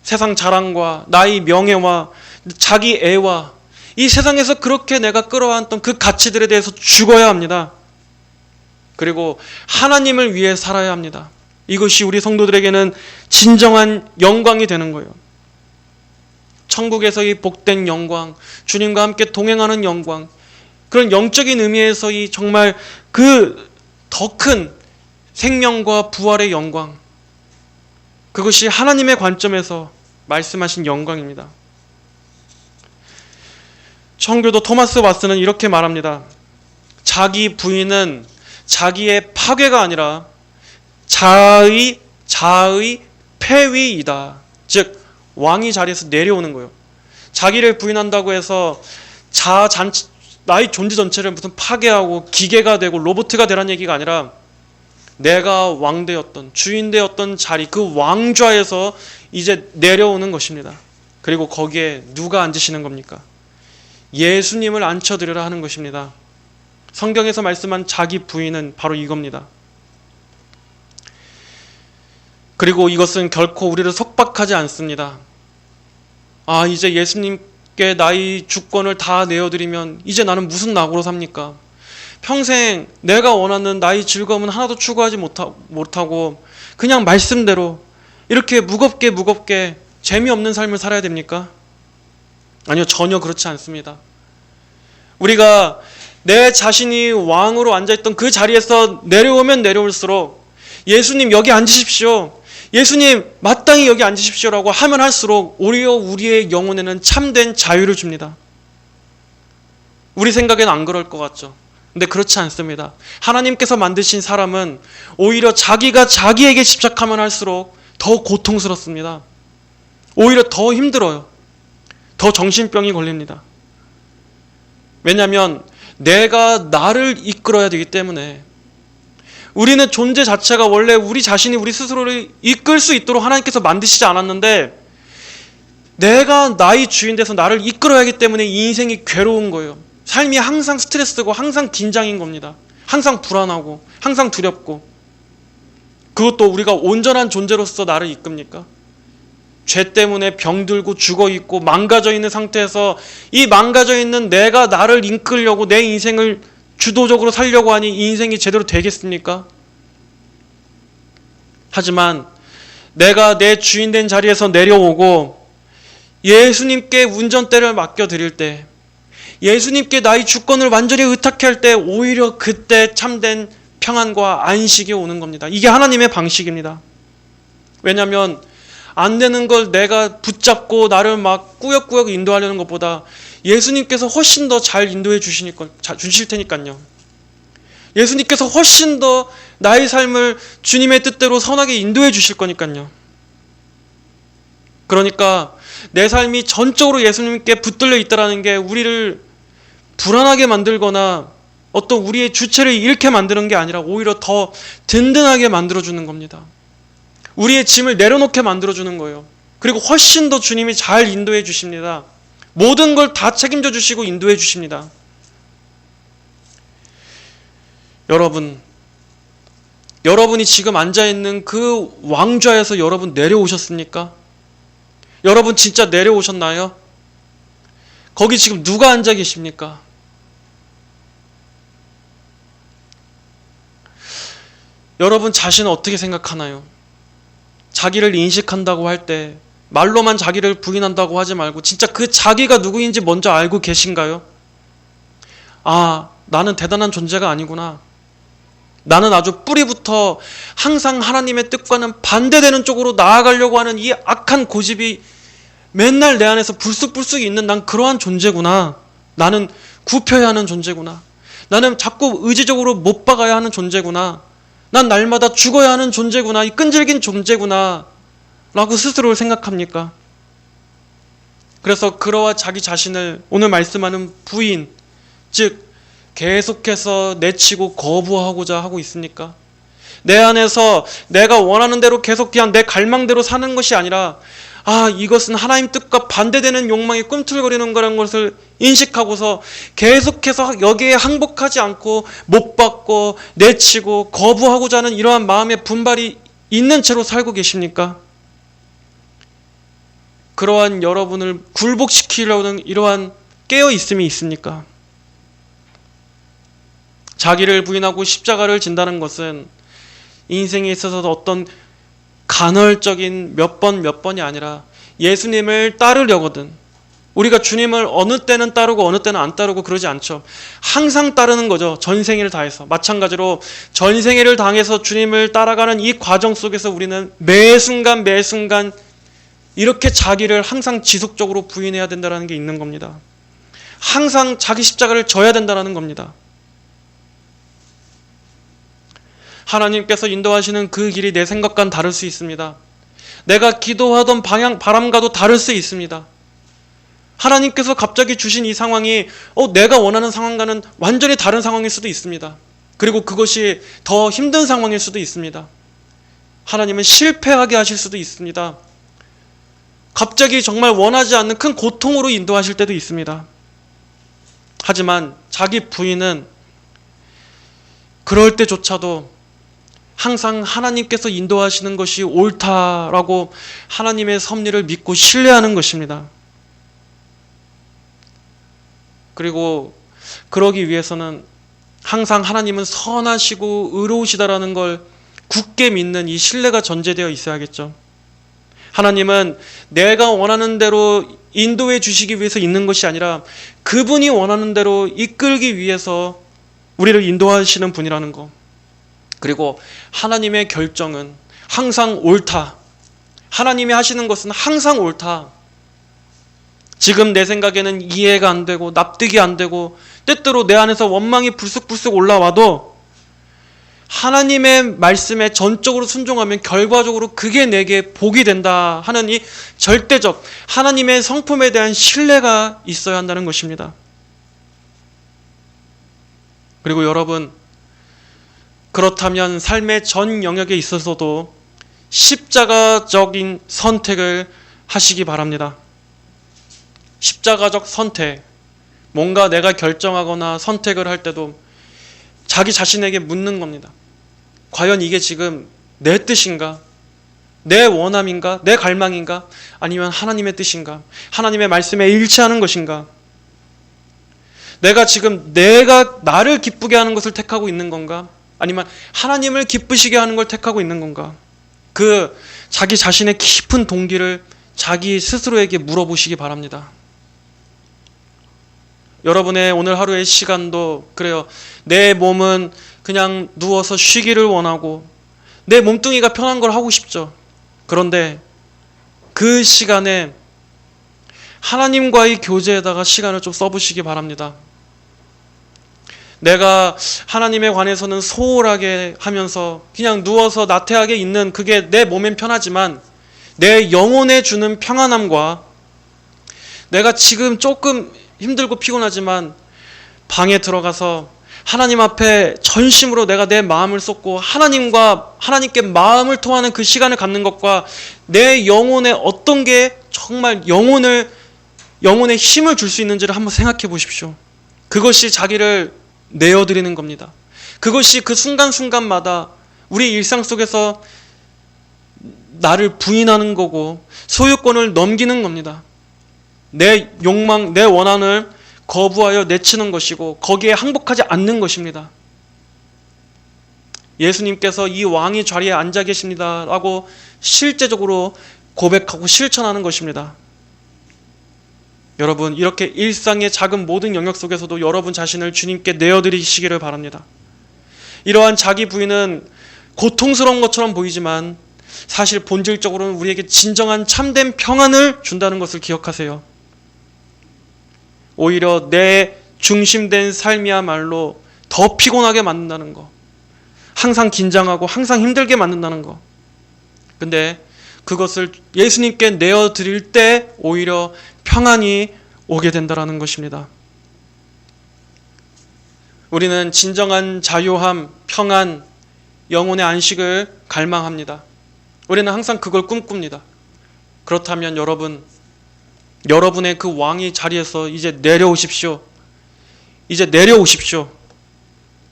세상 자랑과 나의 명예와 자기 애와 이 세상에서 그렇게 내가 끌어안던 그 가치들에 대해서 죽어야 합니다. 그리고 하나님을 위해 살아야 합니다. 이것이 우리 성도들에게는 진정한 영광이 되는 거예요. 천국에서의 복된 영광, 주님과 함께 동행하는 영광, 그런 영적인 의미에서의 정말 그 더 큰 생명과 부활의 영광, 그것이 하나님의 관점에서 말씀하신 영광입니다. 청교도 토마스 왓슨은 이렇게 말합니다. 자기 부인은 자기의 파괴가 아니라 자아의 폐위이다. 즉 왕이 자리에서 내려오는 거예요. 자기를 부인한다고 해서 나의 존재 전체를 무슨 파괴하고 기계가 되고 로봇가 되라는 얘기가 아니라 내가 왕되었던, 주인되었던 자리, 그 왕좌에서 이제 내려오는 것입니다. 그리고 거기에 누가 앉으시는 겁니까? 예수님을 앉혀드리라 하는 것입니다. 성경에서 말씀한 자기 부인은 바로 이겁니다. 그리고 이것은 결코 우리를 속박하지 않습니다. 이제 예수님께 나의 주권을 다 내어드리면 이제 나는 무슨 낙으로 삽니까? 평생 내가 원하는 나의 즐거움은 하나도 추구하지 못하고 그냥 말씀대로 이렇게 무겁게 재미없는 삶을 살아야 됩니까? 아니요, 전혀 그렇지 않습니다. 우리가 내 자신이 왕으로 앉아있던 그 자리에서 내려오면 내려올수록 예수님 여기 앉으십시오, 예수님 마땅히 여기 앉으십시오라고 하면 할수록 오히려 우리의 영혼에는 참된 자유를 줍니다. 우리 생각에는 안 그럴 것 같죠? 근데 그렇지 않습니다. 하나님께서 만드신 사람은 오히려 자기가 자기에게 집착하면 할수록 더 고통스럽습니다. 오히려 더 힘들어요. 더 정신병이 걸립니다. 왜냐하면 내가 나를 이끌어야 되기 때문에. 우리는 존재 자체가 원래 우리 자신이 우리 스스로를 이끌 수 있도록 하나님께서 만드시지 않았는데 내가 나의 주인 돼서 나를 이끌어야 하기 때문에 이 인생이 괴로운 거예요. 삶이 항상 스트레스고 항상 긴장인 겁니다. 항상 불안하고 항상 두렵고. 그것도 우리가 온전한 존재로서 나를 이끕니까? 죄 때문에 병들고 죽어있고 망가져 있는 상태에서 이 망가져 있는 내가 나를 이끌려고 내 인생을 주도적으로 살려고 하니 이 인생이 제대로 되겠습니까? 하지만 내가 내 주인된 자리에서 내려오고 예수님께 운전대를 맡겨드릴 때, 예수님께 나의 주권을 완전히 의탁해 할 때 오히려 그때 참된 평안과 안식이 오는 겁니다. 이게 하나님의 방식입니다. 왜냐하면 안 되는 걸 내가 붙잡고 나를 막 꾸역꾸역 인도하려는 것보다 예수님께서 훨씬 더 잘 인도해 주실 테니까요. 예수님께서 훨씬 더 나의 삶을 주님의 뜻대로 선하게 인도해 주실 거니까요. 그러니까 내 삶이 전적으로 예수님께 붙들려 있다는 게 우리를 불안하게 만들거나 어떤 우리의 주체를 잃게 만드는 게 아니라 오히려 더 든든하게 만들어주는 겁니다. 우리의 짐을 내려놓게 만들어주는 거예요. 그리고 훨씬 더 주님이 잘 인도해 주십니다. 모든 걸 다 책임져 주시고 인도해 주십니다. 여러분이 지금 앉아있는 그 왕좌에서 여러분 내려오셨습니까? 여러분 진짜 내려오셨나요? 거기 지금 누가 앉아 계십니까? 여러분 자신은 어떻게 생각하나요? 자기를 인식한다고 할 때 말로만 자기를 부인한다고 하지 말고 진짜 그 자기가 누구인지 먼저 알고 계신가요? 나는 대단한 존재가 아니구나. 나는 아주 뿌리부터 항상 하나님의 뜻과는 반대되는 쪽으로 나아가려고 하는 이 악한 고집이 맨날 내 안에서 불쑥불쑥 있는 난 그러한 존재구나. 나는 굽혀야 하는 존재구나. 나는 자꾸 의지적으로 못 박아야 하는 존재구나. 난 날마다 죽어야 하는 존재구나. 이 끈질긴 존재구나 라고 스스로를 생각합니까? 그래서 그러한 자기 자신을 오늘 말씀하는 부인, 즉 계속해서 내치고 거부하고자 하고 있습니까? 내 안에서 내가 원하는 대로 계속 그냥 내 갈망대로 사는 것이 아니라 이것은 하나님 뜻과 반대되는 욕망이 꿈틀거리는 거라는 것을 인식하고서 계속해서 여기에 항복하지 않고 못 받고 내치고 거부하고자 하는 이러한 마음의 분발이 있는 채로 살고 계십니까? 그러한 여러분을 굴복시키려는 이러한 깨어있음이 있습니까? 자기를 부인하고 십자가를 진다는 것은 인생에 있어서 어떤 간헐적인 몇 번이 아니라 예수님을 따르려거든 우리가 주님을 어느 때는 따르고 어느 때는 안 따르고 그러지 않죠. 항상 따르는 거죠. 전생애를 다해서. 마찬가지로 전생애를 당해서 주님을 따라가는 이 과정 속에서 우리는 매 순간 이렇게 자기를 항상 지속적으로 부인해야 된다는 게 있는 겁니다. 항상 자기 십자가를 져야 된다는 겁니다. 하나님께서 인도하시는 그 길이 내 생각과는 다를 수 있습니다. 내가 기도하던 바람과도 다를 수 있습니다. 하나님께서 갑자기 주신 이 상황이 내가 원하는 상황과는 완전히 다른 상황일 수도 있습니다. 그리고 그것이 더 힘든 상황일 수도 있습니다. 하나님은 실패하게 하실 수도 있습니다. 갑자기 정말 원하지 않는 큰 고통으로 인도하실 때도 있습니다. 하지만 자기 부인은 그럴 때조차도 항상 하나님께서 인도하시는 것이 옳다라고 하나님의 섭리를 믿고 신뢰하는 것입니다. 그리고 그러기 위해서는 항상 하나님은 선하시고 의로우시다라는 걸 굳게 믿는 이 신뢰가 전제되어 있어야겠죠. 하나님은 내가 원하는 대로 인도해 주시기 위해서 있는 것이 아니라 그분이 원하는 대로 이끌기 위해서 우리를 인도하시는 분이라는 거. 그리고 하나님의 결정은 항상 옳다. 하나님이 하시는 것은 항상 옳다. 지금 내 생각에는 이해가 안 되고 납득이 안 되고 때때로 내 안에서 원망이 불쑥불쑥 올라와도 하나님의 말씀에 전적으로 순종하면 결과적으로 그게 내게 복이 된다 하는 이 절대적 하나님의 성품에 대한 신뢰가 있어야 한다는 것입니다. 그리고 여러분, 그렇다면 삶의 전 영역에 있어서도 십자가적인 선택을 하시기 바랍니다. 십자가적 선택, 뭔가 내가 결정하거나 선택을 할 때도 자기 자신에게 묻는 겁니다. 과연 이게 지금 내 뜻인가? 내 원함인가? 내 갈망인가? 아니면 하나님의 뜻인가? 하나님의 말씀에 일치하는 것인가? 내가 지금 내가 나를 기쁘게 하는 것을 택하고 있는 건가? 아니면 하나님을 기쁘시게 하는 걸 택하고 있는 건가? 그 자기 자신의 깊은 동기를 자기 스스로에게 물어보시기 바랍니다. 여러분의 오늘 하루의 시간도 그래요. 내 몸은 그냥 누워서 쉬기를 원하고 내 몸뚱이가 편한 걸 하고 싶죠. 그런데 그 시간에 하나님과의 교제에다가 시간을 좀 써보시기 바랍니다. 내가 하나님에 관해서는 소홀하게 하면서 그냥 누워서 나태하게 있는 그게 내 몸엔 편하지만 내 영혼에 주는 평안함과 내가 지금 조금 힘들고 피곤하지만 방에 들어가서 하나님 앞에 전심으로 내가 내 마음을 쏟고 하나님께 마음을 통하는 그 시간을 갖는 것과 내 영혼에 어떤 게 정말 영혼에 힘을 줄 수 있는지를 한번 생각해 보십시오. 그것이 자기를 내어드리는 겁니다. 그것이 그 순간순간마다 우리 일상 속에서 나를 부인하는 거고 소유권을 넘기는 겁니다. 내 욕망, 내 원한을 거부하여 내치는 것이고 거기에 항복하지 않는 것입니다. 예수님께서 이 왕이 자리에 앉아 계십니다 라고 실제적으로 고백하고 실천하는 것입니다. 여러분, 이렇게 일상의 작은 모든 영역 속에서도 여러분 자신을 주님께 내어드리시기를 바랍니다. 이러한 자기 부인은 고통스러운 것처럼 보이지만 사실 본질적으로는 우리에게 진정한 참된 평안을 준다는 것을 기억하세요. 오히려 내 중심된 삶이야말로 더 피곤하게 만든다는 거, 항상 긴장하고 항상 힘들게 만든다는 거. 근데 그것을 예수님께 내어드릴 때 오히려 평안이 오게 된다는 것입니다. 우리는 진정한 자유함, 평안, 영혼의 안식을 갈망합니다. 우리는 항상 그걸 꿈꿉니다. 그렇다면 여러분의 그 왕의 자리에서 이제 내려오십시오. 이제 내려오십시오.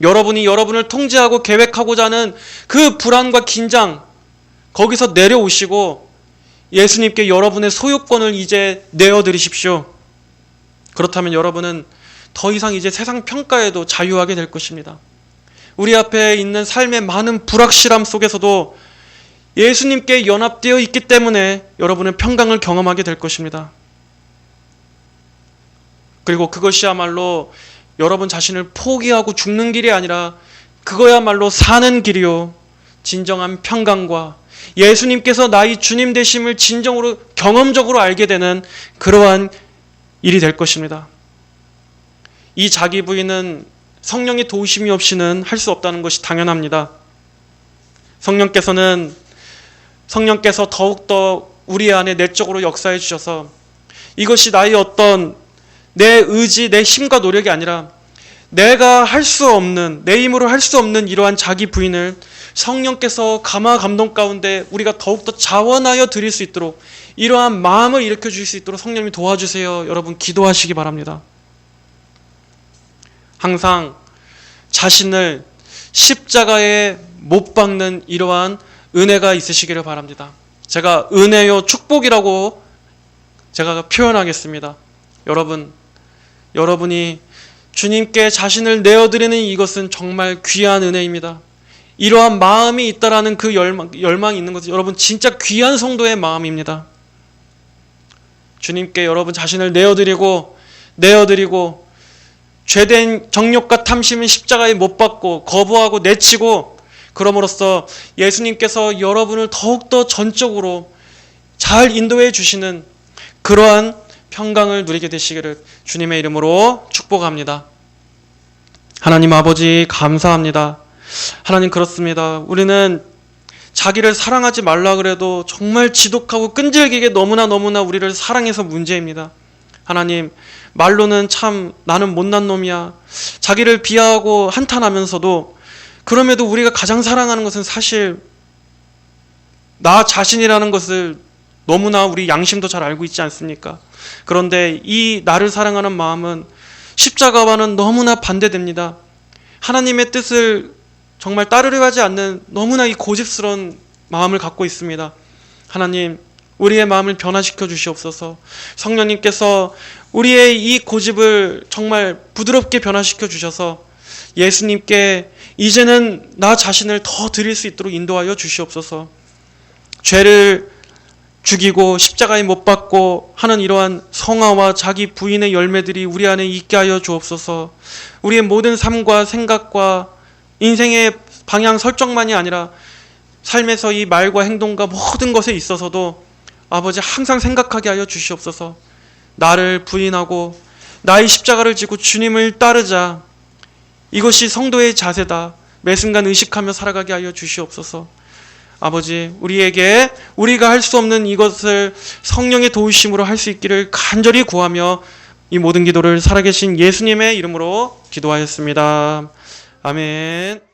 여러분이 여러분을 통제하고 계획하고자 하는 그 불안과 긴장, 거기서 내려오시고 예수님께 여러분의 소유권을 이제 내어드리십시오. 그렇다면 여러분은 더 이상 이제 세상 평가에도 자유하게 될 것입니다. 우리 앞에 있는 삶의 많은 불확실함 속에서도 예수님께 연합되어 있기 때문에 여러분은 평강을 경험하게 될 것입니다. 그리고 그것이야말로 여러분 자신을 포기하고 죽는 길이 아니라 그거야말로 사는 길이요, 진정한 평강과 예수님께서 나의 주님 되심을 진정으로 경험적으로 알게 되는 그러한 일이 될 것입니다. 이 자기 부인은 성령의 도우심이 없이는 할 수 없다는 것이 당연합니다. 성령께서 더욱더 우리 안에 내적으로 역사해 주셔서 이것이 나의 어떤 내 의지, 내 힘과 노력이 아니라 내가 할 수 없는, 내 힘으로 할 수 없는 이러한 자기 부인을 성령께서 감화 감동 가운데 우리가 더욱더 자원하여 드릴 수 있도록 이러한 마음을 일으켜 주실 수 있도록 성령님이 도와주세요. 여러분 기도하시기 바랍니다. 항상 자신을 십자가에 못 박는 이러한 은혜가 있으시기를 바랍니다. 제가 은혜요 축복이라고 제가 표현하겠습니다. 여러분이 주님께 자신을 내어드리는 이것은 정말 귀한 은혜입니다. 이러한 마음이 있다라는 그 열망이 있는 것은 여러분 진짜 귀한 성도의 마음입니다. 주님께 여러분 자신을 내어드리고 죄된 정욕과 탐심은 십자가에 못 박고 거부하고 내치고 그럼으로써 예수님께서 여러분을 더욱더 전적으로 잘 인도해 주시는 그러한 평강을 누리게 되시기를 주님의 이름으로 축복합니다. 하나님 아버지 감사합니다. 하나님 그렇습니다. 우리는 자기를 사랑하지 말라 그래도 정말 지독하고 끈질기게 너무나 우리를 사랑해서 문제입니다. 하나님 말로는 참 나는 못난 놈이야, 자기를 비하하고 한탄하면서도 그럼에도 우리가 가장 사랑하는 것은 사실 나 자신이라는 것을 너무나 우리 양심도 잘 알고 있지 않습니까? 그런데 이 나를 사랑하는 마음은 십자가와는 너무나 반대됩니다. 하나님의 뜻을 정말 따르려 하지 않는 너무나 이 고집스러운 마음을 갖고 있습니다. 하나님 우리의 마음을 변화시켜 주시옵소서. 성령님께서 우리의 이 고집을 정말 부드럽게 변화시켜 주셔서 예수님께 이제는 나 자신을 더 드릴 수 있도록 인도하여 주시옵소서. 죄를 죽이고 십자가에 못 박고 하는 이러한 성화와 자기 부인의 열매들이 우리 안에 있게 하여 주옵소서. 우리의 모든 삶과 생각과 인생의 방향 설정만이 아니라 삶에서 이 말과 행동과 모든 것에 있어서도 아버지 항상 생각하게 하여 주시옵소서. 나를 부인하고 나의 십자가를 지고 주님을 따르자. 이것이 성도의 자세다. 매 순간 의식하며 살아가게 하여 주시옵소서. 아버지 우리가 할 수 없는 이것을 성령의 도우심으로 할 수 있기를 간절히 구하며 이 모든 기도를 살아계신 예수님의 이름으로 기도하였습니다. 아멘.